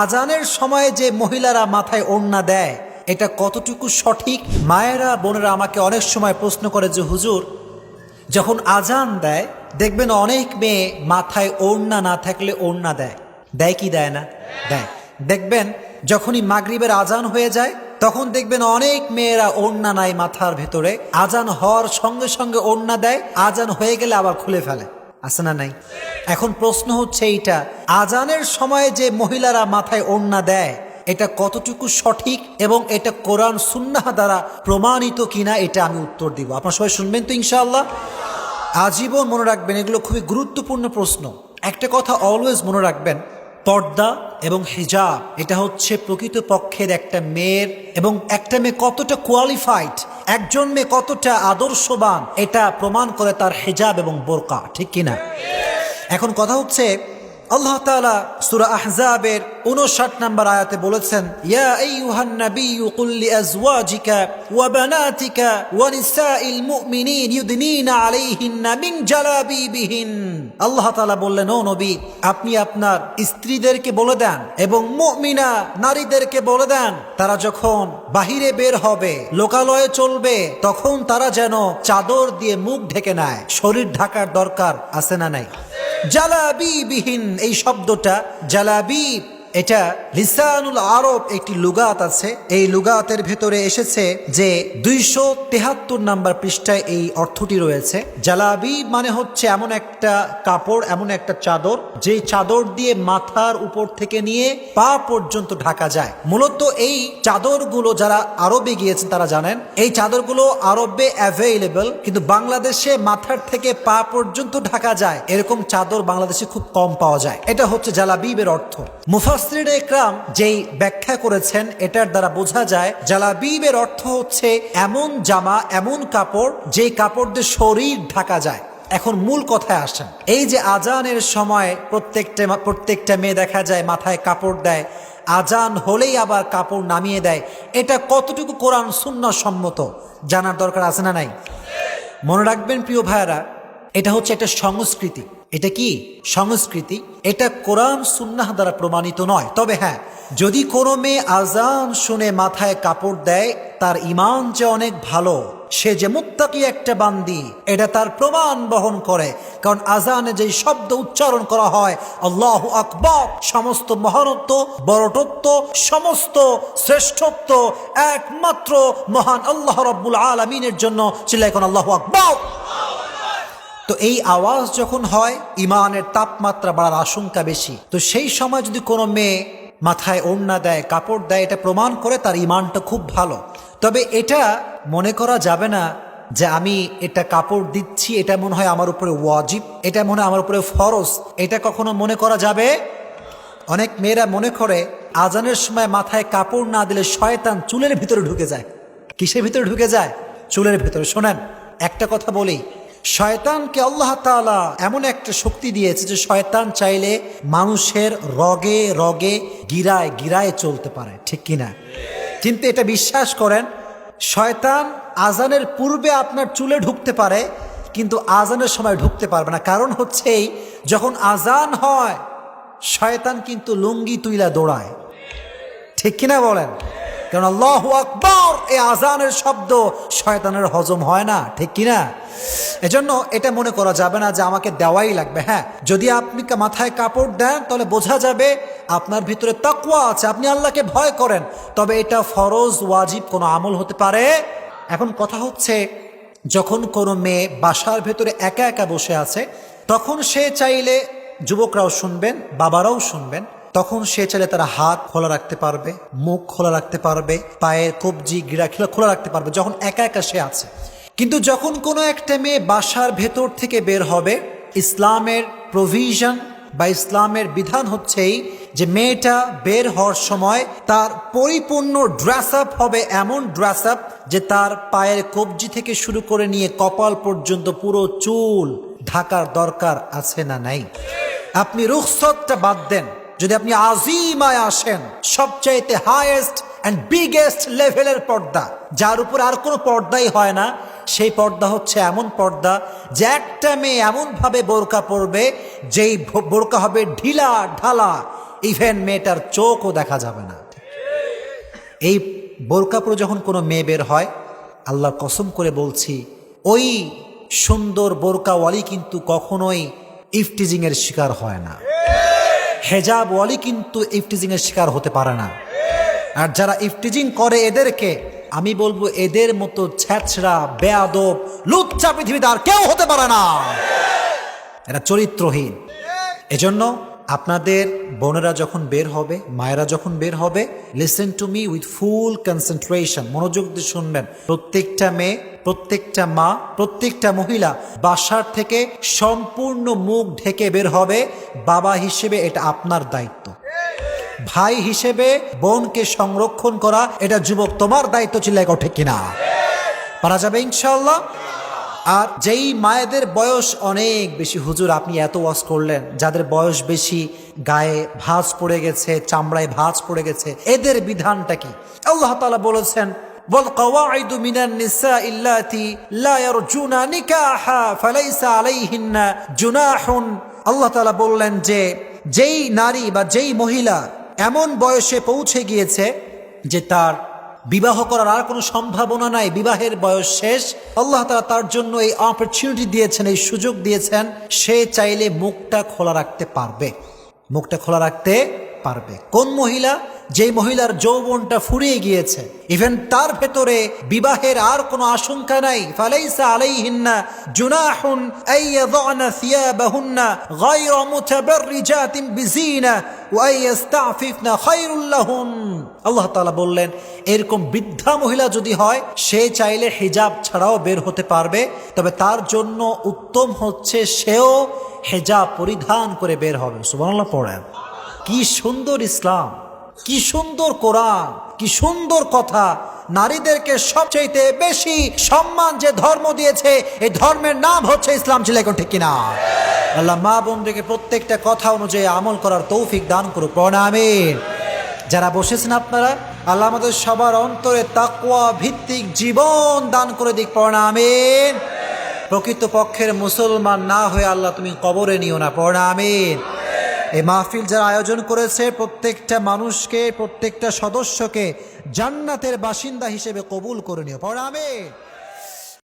আজানের সময় যে মহিলারা মাথায় ওড়না দেয় এটা কতটুকু সঠিক? মায়েরা বোনেরা আমাকে অনেক সময় প্রশ্ন করে যে হুজুর, যখন আজান দেয় দেখবেন অনেক মেয়ে মাথায় ওড়না না থাকলে ওড়না দেয়। দেয় কি দেয় না? দেয়। দেখবেন যখনই মাগরিবের আজান হয়ে যায় তখন দেখবেন অনেক মেয়েরা ওড়না নাই মাথার ভেতরে, আজান হওয়ার সঙ্গে সঙ্গে ওড়না দেয়, আজান হয়ে গেলে আবার খুলে ফেলে। আছে না নাই? এখন প্রশ্ন হচ্ছে এইটা, আজানের সময় যে মহিলারা মাথায় ওড়না দেয় এটা কতটুকু সঠিক এবং এটা কোরআন সুন্নাহ দ্বারা প্রমাণিত কিনা, এটা আমি উত্তর দিব। আপনারা সবাই শুনবেন তো ইনশাআল্লাহ? আজীবন মনে রাখবেন, এগুলো খুবই গুরুত্বপূর্ণ প্রশ্ন। একটা কথা অলওয়েজ মনে রাখবেন, পর্দা এবং হিজাব এটা হচ্ছে প্রকৃত পক্ষের একটা মেয়ের, এবং একটা মেয়ে কতটা কোয়ালিফাইড, একজন মেয়ে কতটা আদর্শবান এটা প্রমাণ করে তার হিজাব এবং বোরকা, ঠিক কিনা? এখন কথা হচ্ছে, আল্লাহ তাআলা সূরা আহজাবের ৫৯ নম্বর আয়াতে বলেছেন, ইয়া আইয়ুহান নাবিয়্যু কুল লিআজওয়াজিকা ওয়া বানাতিকা ওয়া নিসাইল মুমিনিন ইউদনিনা আলাইহিন্না মিন জালাবিবিহিন। আল্লাহ তাআলা বললেন, ও নবী, আপনি আপনার স্ত্রীদেরকে বলে দেন এবং মুমিনা নারীদেরকে বলে দেন, তারা যখন বাহিরে বের হবে, লোকালয়ে চলবে, তখন তারা যেন চাদর দিয়ে মুখ ঢেকে নেয়। শরীর ঢাকার দরকার আছে না নাই? জালাবিবিহিন, এই শব্দটা জালাবিব এটা লিসানুল আরব একটি লুগাত আছে। এই লুগাতের ভেতরে এসেছে যে ২৭৩ নম্বর পৃষ্ঠায় এই অর্থটি রয়েছে। জালাবিব মানে হচ্ছে এমন একটা কাপড়, এমন একটা চাদর যে চাদর দিয়ে মাথার উপর থেকে নিয়ে পা পর্যন্ত ঢাকা যায়। মূলত এই চাদরগুলো যারা আরবে গিয়েছেন তারা জানেন, এই চাদরগুলো আরবে অ্যাভেইলেবল, কিন্তু বাংলাদেশে মাথার থেকে পা পর্যন্ত ঢাকা যায় এরকম চাদর বাংলাদেশে খুব কম পাওয়া যায়। এটা হচ্ছে জালাবিবের অর্থ। মুফাসসিরিনে ইকরাম যেই ব্যাখ্যা করেছেন এটার দ্বারা বোঝা যায় জালাবিবের অর্থ হচ্ছে এমন জামা, এমন কাপড় যেই কাপড় দিয়ে শরীর ঢাকা যায়। এখন মূল কথায় আসেন, এই যে আজানের সময় প্রত্যেকটা মেয়ে দেখা যায় মাথায় কাপড় দেয়, আজান হলেই আবার কাপড় নামিয়ে দেয়, এটা কতটুকু কোরআন সুন্নাহ সম্মত জানার দরকার আছে না নাই? মনে রাখবেন প্রিয় ভাইয়েরা, এটা হচ্ছে একটা সংস্কৃতি। এটা কি সংস্কৃতি? এটা কোরআন সুন্নাহ দ্বারা প্রমাণিত নয়। তবে হ্যাঁ, যদি কোনো মেয়ে আজান শুনে মাথায় কাপড় দেয়, তার ঈমান যে অনেক ভালো, সে যে মুত্তাকি একটা বান্দি, এটা তার প্রমাণ বহন করে। কারণ আজানে যে শব্দ উচ্চারণ করা হয় আল্লাহু আকবার, সমস্ত মহানত্ব, বড়ত্ব, সমস্ত শ্রেষ্ঠত্ব একমাত্র মহান আল্লাহ রাব্বুল আলামিনের জন্য। চিল্লায় কোন আল্লাহু আকবার। তো এই আওয়াজ যখন হয়, ইমানের তাপমাত্রা বাড়ার আশঙ্কা বেশি। তো সেই সময় যদি কোনো মেয়ে মাথায় ওড়না দেয়, কাপড় দেয়, এটা প্রমাণ করে তার ইমানটা খুব ভালো। তবে এটা মনে করা যাবে না যে আমি এটা কাপড় দিচ্ছি, এটা মনে হয় আমার উপরে ওয়াজিব, এটা মনে হয় আমার উপরে ফরজ, এটা কখনো মনে করা যাবে? অনেক মেয়েরা মনে করে আজানের সময় মাথায় কাপড় না দিলে শয়তান চুলের ভিতরে ঢুকে যায়। কিসের ভিতরে ঢুকে যায়? চুলের ভিতরে। শোনেন, একটা কথা বলি, শয়তানকে আল্লাহ তাআলা এমন একটা শক্তি দিয়েছে যে শয়তান চাইলে মানুষের রগে রগে, গিরায় গিরায় চলতে পারে, ঠিক কিনা? কিন্তু এটা বিশ্বাস করেন, শয়তান আজানের পূর্বে আপনার চুলে ঢুকতে পারে, কিন্তু আজানের সময় ঢুকতে পারবে না। কারণ হচ্ছে এই, যখন আজান হয় শয়তান কিন্তু লুঙ্গি তুইলা দৌড়ায়, ঠিক কিনা বলেন? কারণ আল্লাহু আকবার, এই আজানের শব্দ শয়তানের হজম হয় না, ঠিক কিনা? এজন্য এটা মনে করা যাবে না যে আমাকে দেওয়াই লাগবে। হ্যাঁ, যদি আপনি মাথায় কাপড় দেন তাহলে বোঝা যাবে আপনার ভিতরে তাকওয়া আছে, আপনি আল্লাহকে ভয় করেন। তবে এটা ফরজ ওয়াজিব কোনো আমল হতে পারে। এখন কথা হচ্ছে, যখন কোনো মেয়ে বাসার ভেতরে একা একা বসে আছে, তখন সে চাইলে, যুবকরাও শুনবেন, বাবারাও শুনবেন, তখন সে চাইলে তারা হাত খোলা রাখতে পারবে, মুখ খোলা রাখতে পারবে, পায়ের কবজি গিরা খোলা রাখতে পারবে যখন একা একা সে আছে। কিন্তু যখন কোনো একটা মেয়ে বাসার ভেতর থেকে বের হবে, ইসলামের প্রভিশন বা ইসলামের বিধান হচ্ছেই যে মেয়েটা বের হওয়ার সময় তার পরিপূর্ণ ড্রেস আপ হবে, এমন ড্রেস আপ যে তার পায়ের কবজি থেকে শুরু করে নিয়ে কপাল পর্যন্ত পুরো চুল ঢাকার দরকার আছে না নাই? আপনি রুখসতটা বাদ দেন, যদি আপনি আজিমায় আসেন, সবচাইতে হাইয়েস্ট অ্যান্ড বিগেস্ট লেভেলের পর্দা, যার উপর আর কোনো পর্দাই হয় না, সেই পর্দা হচ্ছে এমন পর্দা যে একটা মেয়ে এমনভাবে বোরকা পরবে যেই বোরকা হবে ঢিলা ঢালা, ইভেন মেয়েটার চোখও দেখা যাবে না। এই বোরকা পরে যখন কোনো মেয়ে বের হয়, আল্লাহর কসম করে বলছি, ওই সুন্দর বোরকাওয়ালি কিন্তু কখনোই ইফটিজিংয়ের শিকার হয় না। হেজাবওয়ালি কিন্তু ইফটিজিংয়ের শিকার হতে পারে না। আর যারা ইফটিজিং করে এদেরকে আমি বলবো, এদের মতো ছ্যাঁচড়া বেয়াদব লুচ্চা পৃথিবীতে আর কেউ হতে পারে না। এরা চরিত্রহীন। এজন্য আপনাদের বোনেরা যখন বের হবে, মায়েরা যখন বের হবে, listen to me with full concentration, মনোযোগ দিয়ে শুনবেন। প্রত্যেকটা মেয়ে, প্রত্যেকটা মা, প্রত্যেকটা মহিলা বাসার থেকে সম্পূর্ণ মুখ ঢেকে বের হবে। বাবা হিসেবে এটা আপনার দায়িত্ব, ভাই হিসেবে বোনকে সংরক্ষণ করা এটা যুবক তোমার দায়িত্ব ছিল, ঠিক কিনা? পারা যাবে ইনশাআল্লাহ। আর যেই মায়েদের বয়স অনেক বেশি, হুজুর আপনি এত ওয়াজ করলেন, যাদের বয়স বেশি, গায়ে ভাঁজ পড়ে গেছে, চামড়ায় ভাঁজ পড়ে গেছে, এদের বিধানটা কি? আল্লাহ তাআলা বলেছেন, والقواعد من النساء اللاتي لا يرجون نكاحا فليس عليهن جناح। আল্লাহ তাআলা বললেন যে যেই নারী বা যেই মহিলা এমন বয়সে পৌঁছে গিয়েছে যে তার বিবাহ করার আর কোনো সম্ভাবনা নাই, বিবাহের বয়স শেষ, আল্লাহ তাআলা তার জন্য এই অপরচুনিটি দিয়েছেন, এই সুযোগ দিয়েছেন, সে চাইলে মুখটা খোলা রাখতে পারবে, মুখটা খোলা রাখতে পারবে। কোন মহিলা? যেই মহিলার যৌবনটা ফুরিয়ে গিয়েছে, ইভেন তার ভেতরে বিবাহের আর কোনো আশঙ্কা নাই। ফালাইসা আলাইহিন্না জুনাহুন আইয়াযনা সিয়াবাহুন্না গায়রা মুতাবাররিজাতিন বিজিনা ওয়া ইয়াস্তাফিফনা খায়রুল লাহুন। আল্লাহ তাআলা বললেন, এরকম বৃদ্ধা মহিলা যদি হয়, সে চাইলে হিজাব ছাড়াও বের হতে পারবে, তবে তার জন্য উত্তম হচ্ছে সেও হিজাব পরিধান করে বের হবে। সুবহানাল্লাহ পড়েন। কি সুন্দর ইসলাম, কি সুন্দর কোরআন, কি সুন্দর কথা। নারীদেরকে সবচেয়ে বেশি সম্মান যে ধর্ম দিয়েছে, এই ধর্মের নাম হচ্ছে ইসলাম, ছিল এখন, ঠিক কিনা? আল্লাহ মা বোনদেরকে প্রত্যেকটা কথা অনুযায়ী আমল করার তৌফিক দান করুক, পড়েন আমিন। যারা বসেছেন আপনারা, আল্লাহ আমাদের সবার অন্তরে তাকওয়া ভিত্তিক জীবন দান করে দিক, পড়েন আমিন। প্রকৃত পক্ষের মুসলমান না হয়ে আল্লাহ তুমি কবরে নিও না, পড়েন আমিন। এই মাহফিল যারা আয়োজন করেছে, প্রত্যেকটা মানুষকে, প্রত্যেকটা সদস্যকে জান্নাতের বাসিন্দা হিসেবে কবুল করে নিও, পড়েন আমিন।